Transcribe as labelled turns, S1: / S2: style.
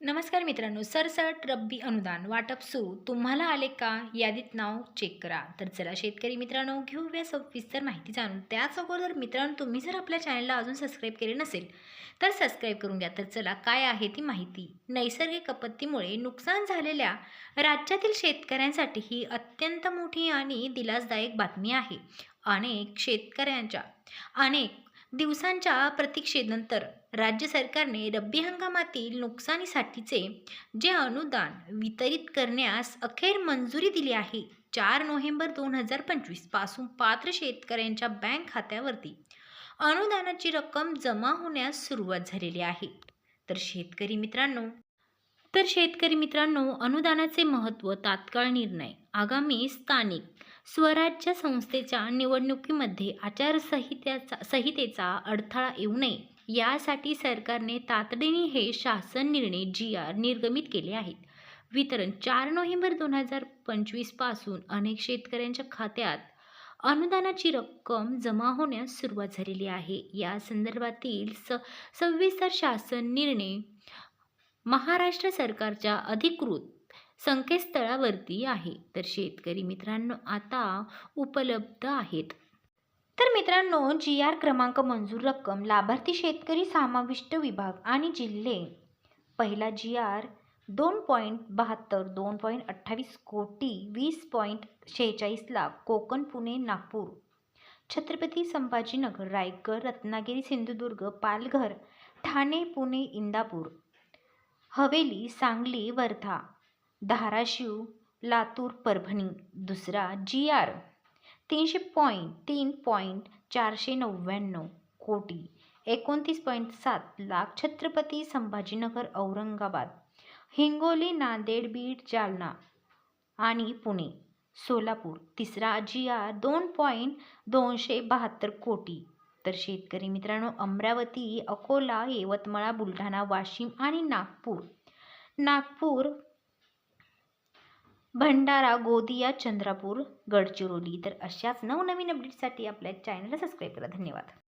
S1: नमस्कार मित्रांनो, सरसकट रब्बी अनुदान वाटप सुरू. तुम्हाला आले का? यादीत नाव चेक करा. तर चला शेतकरी मित्रांनो, घेऊया सविस्तर माहिती जाणून. त्याच अगोदर मित्रांनो, तुम्ही जर आपल्या चॅनलला अजून सबस्क्राईब केले नसेल तर सबस्क्राईब करून घ्या. तर चला, काय आहे ती माहिती. नैसर्गिक आपत्तीमुळे नुकसान झालेल्या राज्यातील शेतकऱ्यांसाठी ही अत्यंत मोठी आणि दिलासदायक बातमी आहे. अनेक दिवसांच्या प्रतीक्षेनंतर राज्य सरकारने रब्बी हंगामातील नुकसानीसाठीचे जे अनुदान वितरित करण्यास अखेर मंजुरी दिली आहे. 4 नोव्हेंबर 2025 पासून पात्र शेतकऱ्यांच्या बँक खात्यावरती अनुदानाची रक्कम जमा होण्यास सुरुवात झालेली आहे. तर शेतकरी मित्रांनो, अनुदानाचे महत्त्व. तात्काळ निर्णय. आगामी स्थानिक स्वराज्य संस्थेच्या निवडणुकीमध्ये संहितेचा अडथळा येऊ नये यासाठी सरकारने तातडीने हे शासन निर्णय निर्गमित केले आहेत. वितरण. 4 नोव्हेंबर 2025 पासून अनेक शेतकऱ्यांच्या खात्यात अनुदानाची रक्कम जमा होण्यास सुरुवात झालेली आहे. या संदर्भातील सविस्तर शासन निर्णय महाराष्ट्र सरकारच्या अधिकृत संकेतस्थळावरती आहे. तर शेतकरी मित्रांनो, आता उपलब्ध आहेत. तर मित्रांनो, GR क्रमांक, मंजूर रक्कम, लाभार्थी शेतकरी समाविष्ट विभाग आणि जिल्हे. पहिला GR 2.72 2.28 कोटी 20.46 लाख कोकण, पुणे, नागपूर, छत्रपती संभाजीनगर, रायगड, रत्नागिरी, सिंधुदुर्ग, पालघर, ठाणे, पुणे, इंदापूर, हवेली, सांगली, वर्धा, धाराशिव, लातूर, परभणी. दुसरा GR 300.3.499 कोटी 29.7 लाख, छत्रपती संभाजीनगर, औरंगाबाद, हिंगोली, नांदेड, बीड, जालना आणि पुणे, सोलापूर. तिसरा GR 2.272 कोटी. तर शेतकरी मित्रांनो, अमरावती, अकोला, यवतमाळ, बुलढाणा, वाशिम आणि नागपूर, भंडारा, गोंदिया, चंद्रपूर, गडचिरोली. तर अशाच नवनवीन अपडेटसाठी आपल्या चॅनलला सबस्क्राईब करा. धन्यवाद.